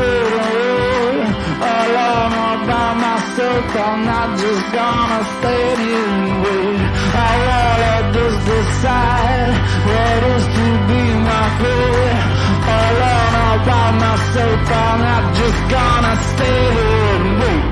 away. Alone all by myself, I'm not just gonna stand here and wait. I wanna just decide what is to be my fate. Alone all by myself, I'm not just gonna stay here and wait.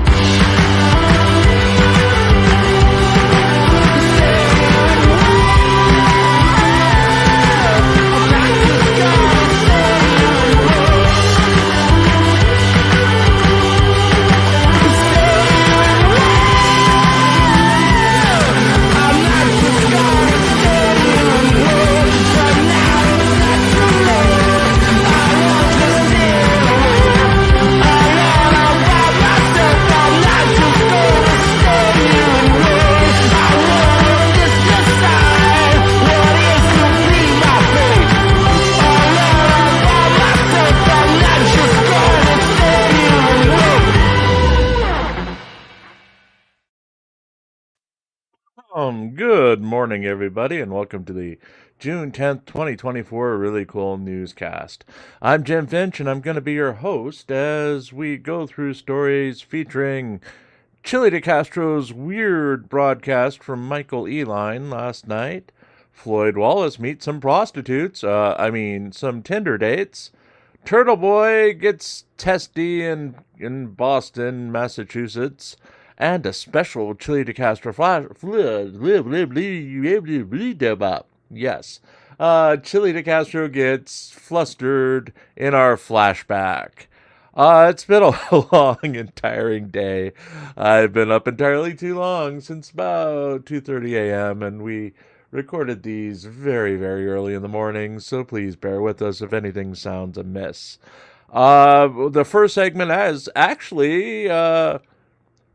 Good morning, everybody, and welcome to the June 10th, 2024 Really Cool Newscast. I'm Jim Finch, and I'm going to be your host as we go through stories featuring Chili DeCastro's weird broadcast from Michael Eline last night, Floyd Wallace meets some prostitutes, some Tinder dates, Turtle Boy gets testy in Boston, Massachusetts, and a special Chili DeCastro flash. Yes. Chili DeCastro gets flustered in our flashback. It's been a long and tiring day. I've been up entirely too long since about 2:30 a.m. and we recorded these very, very early in the morning, so please bear with us if anything sounds amiss. The first segment is actually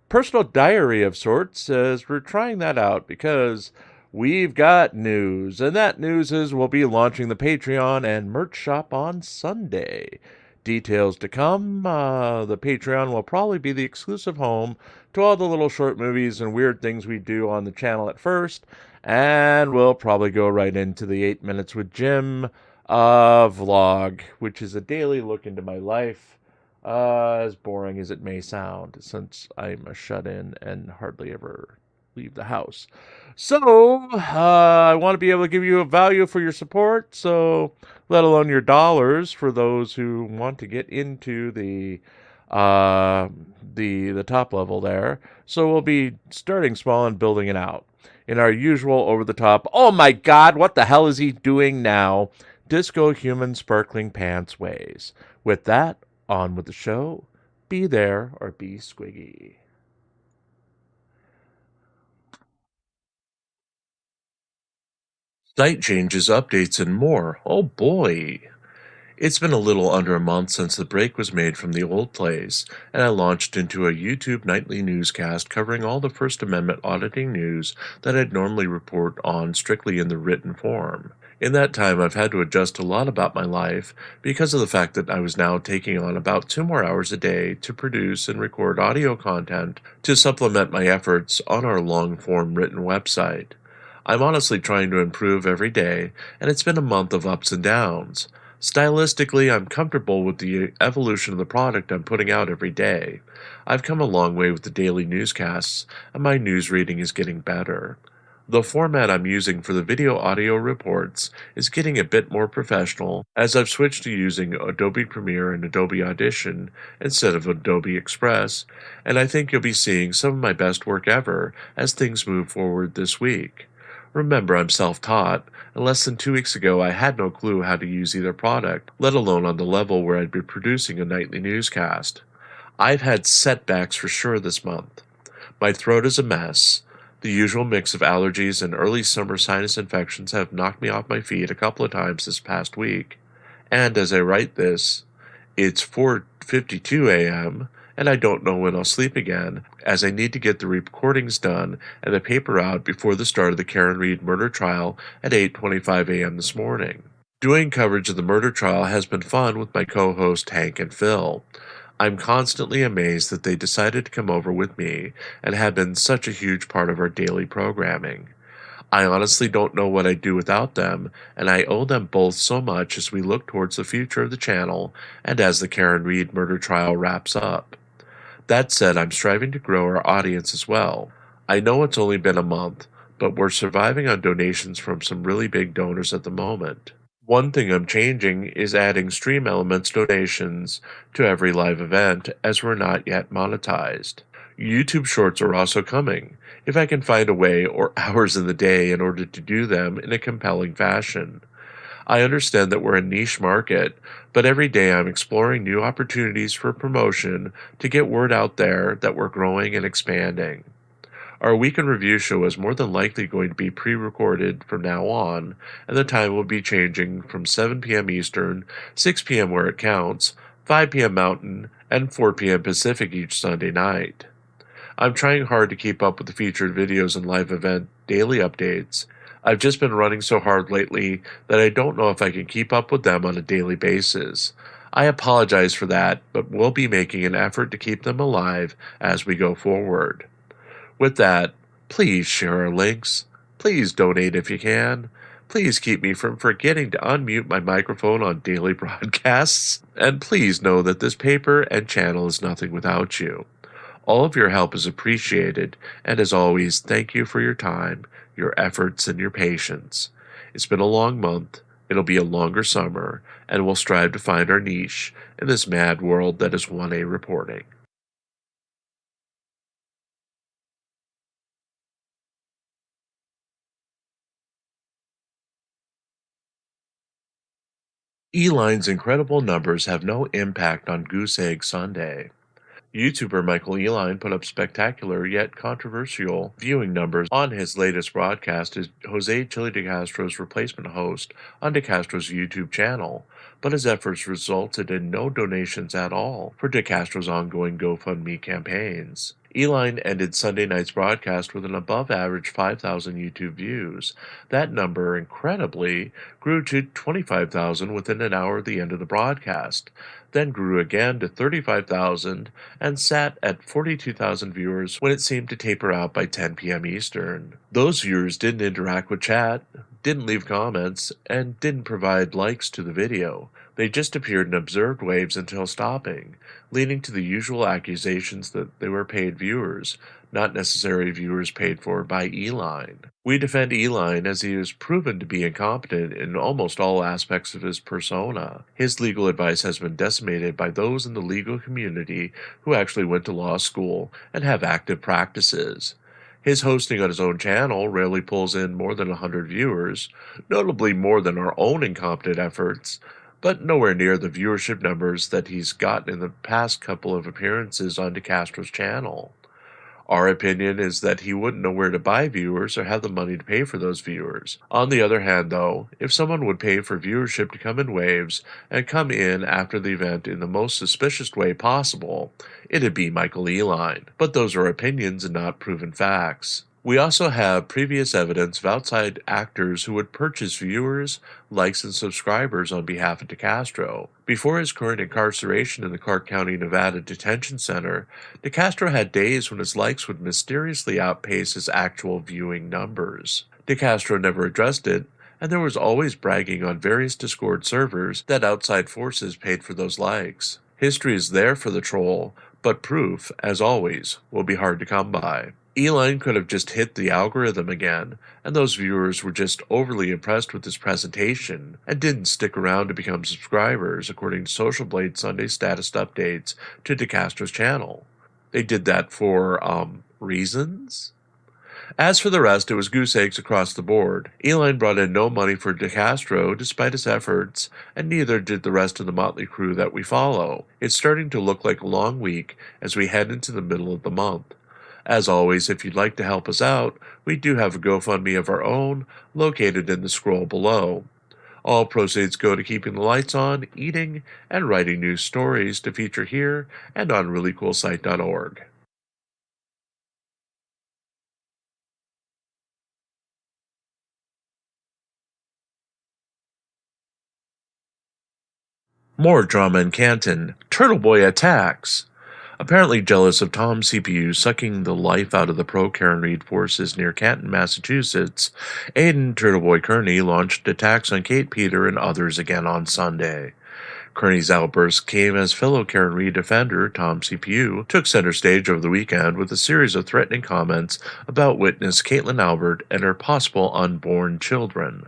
personal diary of sorts, as we're trying that out because we've got news, and that news is we'll be launching the Patreon and merch shop on Sunday. Details to come. The Patreon will probably be the exclusive home to all the little short movies and weird things we do on the channel at first, and we'll probably go right into the 8 Minutes with Jim vlog, which is a daily look into my life. As boring as it may sound, since I'm a shut-in and hardly ever leave the house. So, I want to be able to give you a value for your support, so let alone your dollars for those who want to get into the top level there. So we'll be starting small and building it out in our usual over-the-top, oh my god, what the hell is he doing now, disco human sparkling pants ways. With that, on with the show. Be there or be squiggy. Site changes, updates, and more. Oh boy. It's been a little under a month since the break was made from the old place, and I launched into a YouTube nightly newscast covering all the First Amendment auditing news that I'd normally report on strictly in the written form. In that time, I've had to adjust a lot about my life because of the fact that I was now taking on about 2 more hours a day to produce and record audio content to supplement my efforts on our long-form written website. I'm honestly trying to improve every day, and it's been a month of ups and downs. Stylistically, I'm comfortable with the evolution of the product I'm putting out every day. I've come a long way with the daily newscasts, and my news reading is getting better. The format I'm using for the video-audio reports is getting a bit more professional, as I've switched to using Adobe Premiere and Adobe Audition instead of Adobe Express, and I think you'll be seeing some of my best work ever as things move forward this week. Remember, I'm self-taught, and less than 2 weeks ago I had no clue how to use either product, let alone on the level where I'd be producing a nightly newscast. I've had setbacks for sure this month. My throat is a mess. The usual mix of allergies and early summer sinus infections have knocked me off my feet a couple of times this past week. And as I write this, it's 4:52 a.m., and I don't know when I'll sleep again, as I need to get the recordings done and the paper out before the start of the Karen Reed murder trial at 8:25 a.m. this morning. Doing coverage of the murder trial has been fun with my co-host Hank and Phil. I'm constantly amazed that they decided to come over with me and have been such a huge part of our daily programming. I honestly don't know what I'd do without them, and I owe them both so much as we look towards the future of the channel and as the Karen Reed murder trial wraps up. That said, I'm striving to grow our audience as well. I know it's only been a month, but we're surviving on donations from some really big donors at the moment. One thing I'm changing is adding stream elements donations to every live event as we're not yet monetized. YouTube shorts are also coming, if I can find a way or hours in the day in order to do them in a compelling fashion. I understand that we're a niche market, but every day I'm exploring new opportunities for promotion to get word out there that we're growing and expanding. Our weekend review show is more than likely going to be pre-recorded from now on, and the time will be changing from 7 p.m. Eastern, 6 p.m. where it counts, 5 p.m. Mountain, and 4 p.m. Pacific each Sunday night. I'm trying hard to keep up with the featured videos and live event daily updates. I've just been running so hard lately that I don't know if I can keep up with them on a daily basis. I apologize for that, but we'll be making an effort to keep them alive as we go forward. With that, please share our links. Please donate if you can. Please keep me from forgetting to unmute my microphone on daily broadcasts. And please know that this paper and channel is nothing without you. All of your help is appreciated, and as always, thank you for your time, your efforts, and your patience. It's been a long month, it'll be a longer summer, and we'll strive to find our niche in this mad world that is 1A reporting. Eline's incredible numbers have no impact on Goose Egg Sunday. YouTuber Michael Eline put up spectacular yet controversial viewing numbers on his latest broadcast as Jose Chili De Castro's replacement host on De Castro's YouTube channel, but his efforts resulted in no donations at all for De Castro's ongoing GoFundMe campaigns. Eline ended Sunday night's broadcast with an above-average 5,000 YouTube views. That number, incredibly, grew to 25,000 within an hour of the end of the broadcast, then grew again to 35,000 and sat at 42,000 viewers when it seemed to taper out by 10 p.m. Eastern. Those viewers didn't interact with chat, didn't leave comments, and didn't provide likes to the video. They just appeared and observed waves until stopping, leading to the usual accusations that they were paid viewers, not necessarily viewers paid for by Eline. We defend Eline as he is proven to be incompetent in almost all aspects of his persona. His legal advice has been decimated by those in the legal community who actually went to law school and have active practices. His hosting on his own channel rarely pulls in more than 100 viewers, notably more than our own incompetent efforts, but nowhere near the viewership numbers that he's gotten in the past couple of appearances on De Castro's channel. Our opinion is that he wouldn't know where to buy viewers or have the money to pay for those viewers. On the other hand, though, if someone would pay for viewership to come in waves and come in after the event in the most suspicious way possible, it'd be Michael Eline. But those are opinions and not proven facts. We also have previous evidence of outside actors who would purchase viewers, likes, and subscribers on behalf of De Castro. Before his current incarceration in the Clark County, Nevada Detention Center, De Castro had days when his likes would mysteriously outpace his actual viewing numbers. De Castro never addressed it, and there was always bragging on various Discord servers that outside forces paid for those likes. History is there for the troll, but proof, as always, will be hard to come by. Eline could have just hit the algorithm again, and those viewers were just overly impressed with his presentation and didn't stick around to become subscribers, according to Social Blade Sunday status updates to De Castro's channel. They did that for, reasons? As for the rest, it was goose eggs across the board. Eline brought in no money for De Castro despite his efforts, and neither did the rest of the motley crew that we follow. It's starting to look like a long week as we head into the middle of the month. As always, if you'd like to help us out, we do have a GoFundMe of our own, located in the scroll below. All proceeds go to keeping the lights on, eating, and writing new stories to feature here and on ReallyCoolSite.org. More drama in Canton. Turtle Boy attacks. Apparently jealous of Tom's CPU sucking the life out of the pro-Karen Reed forces near Canton, Massachusetts, Aidan Turtleboy Kearney launched attacks on Kate Peter and others again on Sunday. Kearney's outbursts came as fellow Karen Reed defender Tom CPU took center stage over the weekend with a series of threatening comments about witness Caitlin Albert and her possible unborn children.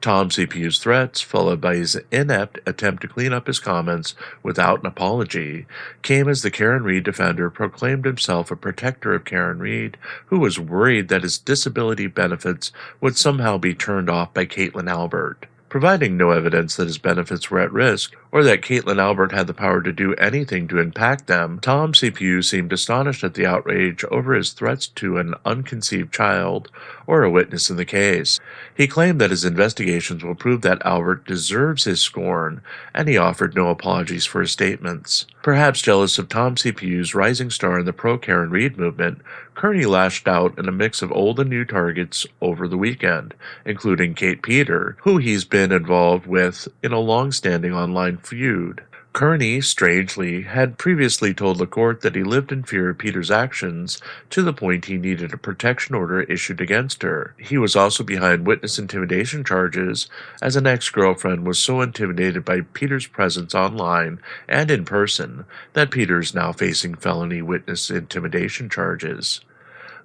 Tom CPU's threats, followed by his inept attempt to clean up his comments without an apology, came as the Karen Reed defender proclaimed himself a protector of Karen Reed, who was worried that his disability benefits would somehow be turned off by Caitlin Albert. Providing no evidence that his benefits were at risk, or that Caitlin Albert had the power to do anything to impact them, Tom CPU seemed astonished at the outrage over his threats to an unconceived child or a witness in the case. He claimed that his investigations will prove that Albert deserves his scorn, and he offered no apologies for his statements. Perhaps jealous of Tom CPU's rising star in the pro-Karen Reed movement, Kearney lashed out in a mix of old and new targets over the weekend, including Kate Peter, who he's been involved with in a long-standing online feud. Kearney, strangely, had previously told the court that he lived in fear of Peter's actions to the point he needed a protection order issued against her. He was also behind witness intimidation charges, as an ex-girlfriend was so intimidated by Peter's presence online and in person that Peter is now facing felony witness intimidation charges.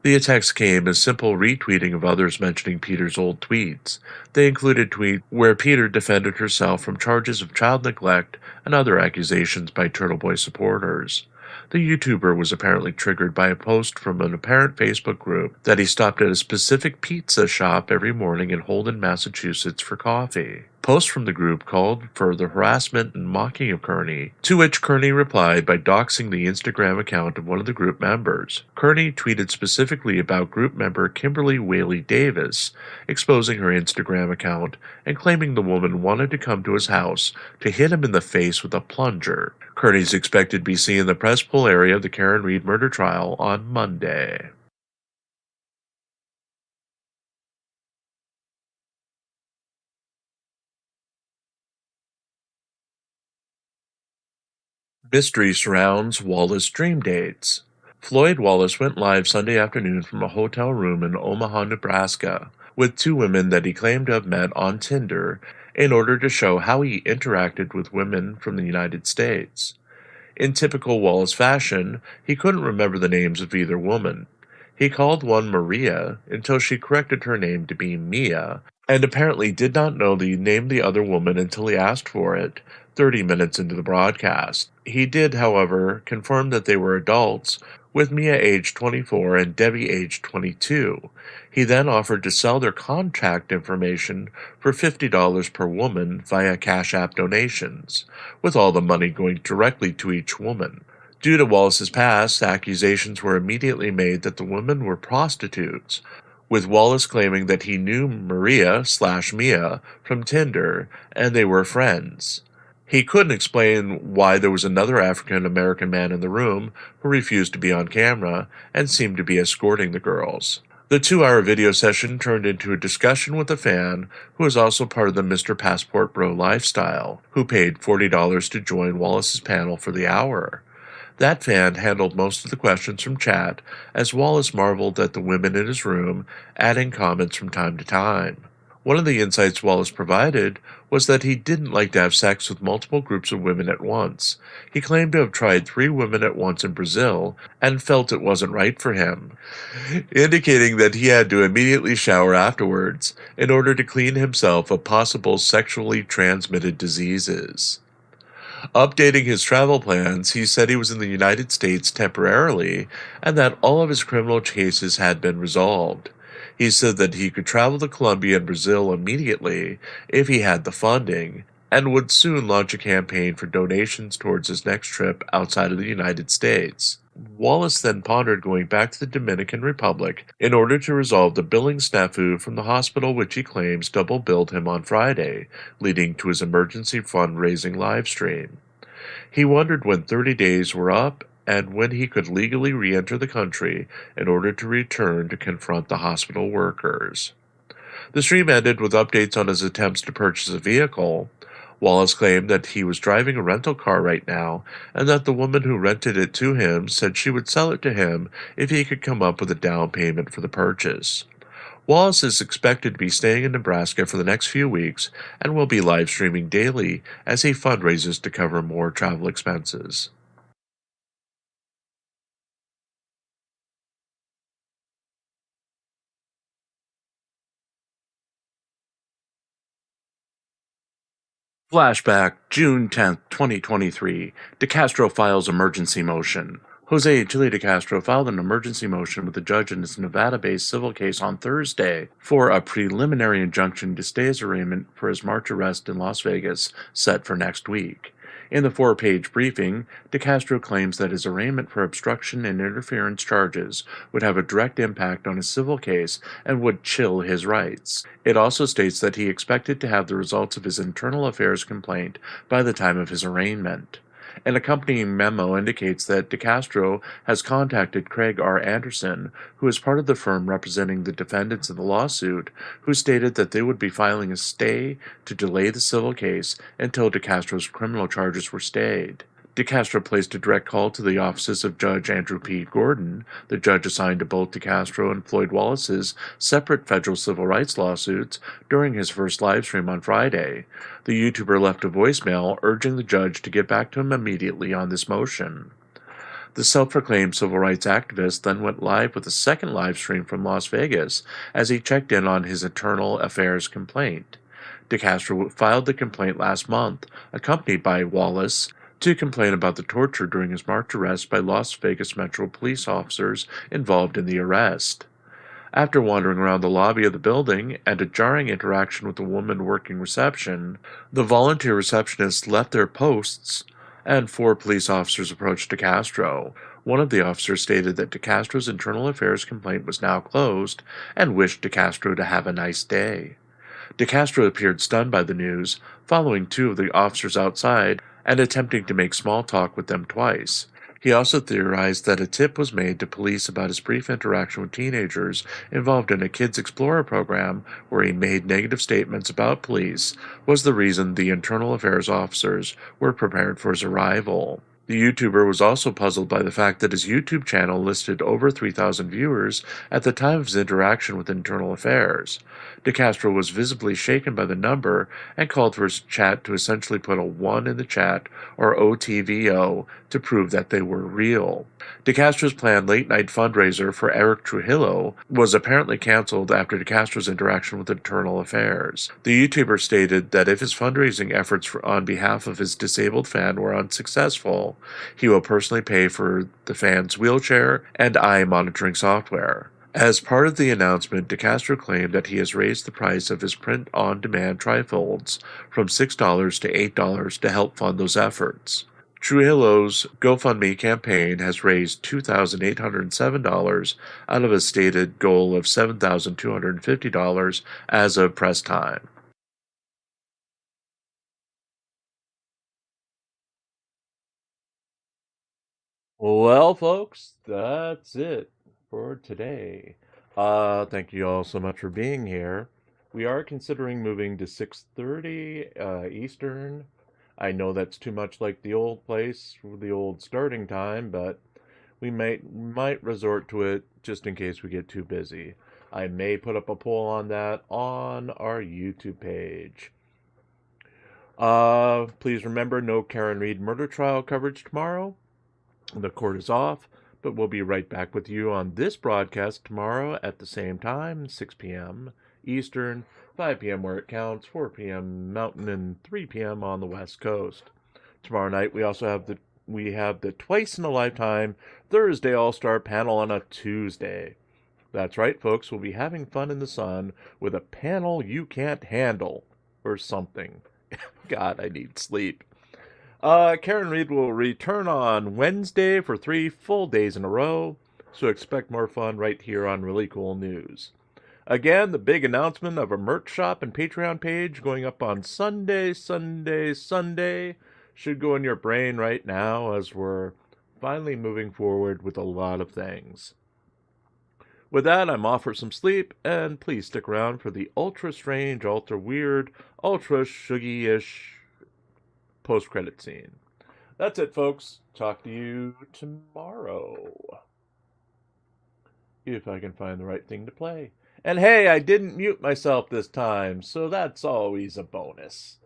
The attacks came as simple retweeting of others mentioning Peter's old tweets. They included tweets where Peter defended herself from charges of child neglect and other accusations by Turtle Boy supporters. The YouTuber was apparently triggered by a post from an apparent Facebook group that he stopped at a specific pizza shop every morning in Holden, Massachusetts for coffee. Posts from the group called for the harassment and mocking of Kearney, to which Kearney replied by doxing the Instagram account of one of the group members. Kearney tweeted specifically about group member Kimberly Whaley Davis, exposing her Instagram account and claiming the woman wanted to come to his house to hit him in the face with a plunger. Kearney is expected to be seen in the press pool area of the Karen Reed murder trial on Monday. Mystery surrounds Wallace dream dates. Floyd Wallace went live Sunday afternoon from a hotel room in Omaha, Nebraska, with two women that he claimed to have met on Tinder in order to show how he interacted with women from the United States. In typical Wallace fashion, he couldn't remember the names of either woman. He called one Maria until she corrected her name to be Mia, and apparently did not know the name of the other woman until he asked for it 30 minutes into the broadcast. He did, however, confirm that they were adults, with Mia aged 24 and Debbie aged 22. He then offered to sell their contact information for $50 per woman via Cash App donations, with all the money going directly to each woman. Due to Wallace's past, accusations were immediately made that the women were prostitutes, with Wallace claiming that he knew Maria/Mia from Tinder and they were friends. He couldn't explain why there was another African-American man in the room who refused to be on camera and seemed to be escorting the girls. The 2-hour video session turned into a discussion with a fan who is also part of the Mr. Passport Bro lifestyle, who paid $40 to join Wallace's panel for the hour. That fan handled most of the questions from chat, as Wallace marveled at the women in his room, adding comments from time to time. One of the insights Wallace provided was that he didn't like to have sex with multiple groups of women at once. He claimed to have tried 3 women at once in Brazil and felt it wasn't right for him, indicating that he had to immediately shower afterwards in order to clean himself of possible sexually transmitted diseases. Updating his travel plans, he said he was in the United States temporarily and that all of his criminal cases had been resolved. He said that he could travel to Colombia and Brazil immediately if he had the funding, and would soon launch a campaign for donations towards his next trip outside of the United States. Wallace then pondered going back to the Dominican Republic in order to resolve the billing snafu from the hospital, which he claims double billed him on Friday, leading to his emergency fundraising livestream. He wondered when 30 days were up and when he could legally re-enter the country in order to return to confront the hospital workers. The stream ended with updates on his attempts to purchase a vehicle. Wallace claimed that he was driving a rental car right now, and that the woman who rented it to him said she would sell it to him if he could come up with a down payment for the purchase. Wallace is expected to be staying in Nebraska for the next few weeks and will be live streaming daily as he fundraises to cover more travel expenses. Flashback, June 10th, 2023. De Castro files emergency motion. Jose Chile de Castro filed an emergency motion with the judge in his Nevada-based civil case on Thursday for a preliminary injunction to stay his arraignment for his March arrest in Las Vegas, set for next week. In the four-page briefing, De Castro claims that his arraignment for obstruction and interference charges would have a direct impact on his civil case and would chill his rights. It also states that he expected to have the results of his internal affairs complaint by the time of his arraignment. An accompanying memo indicates that De Castro has contacted Craig R. Anderson, who is part of the firm representing the defendants in the lawsuit, who stated that they would be filing a stay to delay the civil case until De Castro's criminal charges were stayed. De Castro placed a direct call to the offices of Judge Andrew P. Gordon, the judge assigned to both De Castro and Floyd Wallace's separate federal civil rights lawsuits, during his first livestream on Friday. The YouTuber left a voicemail urging the judge to get back to him immediately on this motion. The self-proclaimed civil rights activist then went live with a second livestream from Las Vegas as he checked in on his internal affairs complaint. De Castro filed the complaint last month, accompanied by Wallace, to complain about the torture during his March arrest by Las Vegas Metro police officers involved in the arrest. After wandering around the lobby of the building and a jarring interaction with a woman working reception, the volunteer receptionists left their posts and four police officers approached De Castro. One of the officers stated that De Castro's internal affairs complaint was now closed and wished De Castro to have a nice day. De Castro appeared stunned by the news, following two of the officers outside and attempting to make small talk with them twice. He also theorized that a tip was made to police about his brief interaction with teenagers involved in a Kids Explorer program where he made negative statements about police was the reason the internal affairs officers were prepared for his arrival. The YouTuber was also puzzled by the fact that his YouTube channel listed over 3,000 viewers at the time of his interaction with Internal Affairs. De Castro was visibly shaken by the number and called for his chat to essentially put a 1 in the chat, or OTVO, to prove that they were real. De Castro's planned late-night fundraiser for Eric Trujillo was apparently canceled after De Castro's interaction with Internal Affairs. The YouTuber stated that if his fundraising efforts on behalf of his disabled fan were unsuccessful, he will personally pay for the fan's wheelchair and eye monitoring software. As part of the announcement, De Castro claimed that he has raised the price of his print-on-demand trifolds from $6 to $8 to help fund those efforts. Trujillo's GoFundMe campaign has raised $2,807 out of a stated goal of $7,250 as of press time. Well, folks, that's it for today. Thank you all so much for being here. We are considering moving to 6:30 Eastern. I know that's too much like the old place, the old starting time, but we might resort to it just in case we get too busy. I may put up a poll on that on our YouTube page. Please remember, no Karen Reed murder trial coverage tomorrow. The court is off, but we'll be right back with you on this broadcast tomorrow at the same time, 6 p.m. Eastern, 5 p.m. where it counts, 4 p.m. Mountain, and 3 p.m. on the West Coast. Tomorrow night we also have the twice in a lifetime Thursday All-Star panel on a Tuesday. That's right, folks, we'll be having fun in the sun with a panel you can't handle, or something. God, I need sleep. Karen Reed will return on Wednesday for 3 full days in a row, so expect more fun right here on Really Cool News. Again, the big announcement of a merch shop and Patreon page going up on Sunday should go in your brain right now as we're finally moving forward with a lot of things. With that, I'm off for some sleep, and please stick around for the ultra strange, ultra weird, ultra shuggy-ish post-credit scene. That's it, folks. Talk to you tomorrow. If I can find the right thing to play. And hey, I didn't mute myself this time, so that's always a bonus.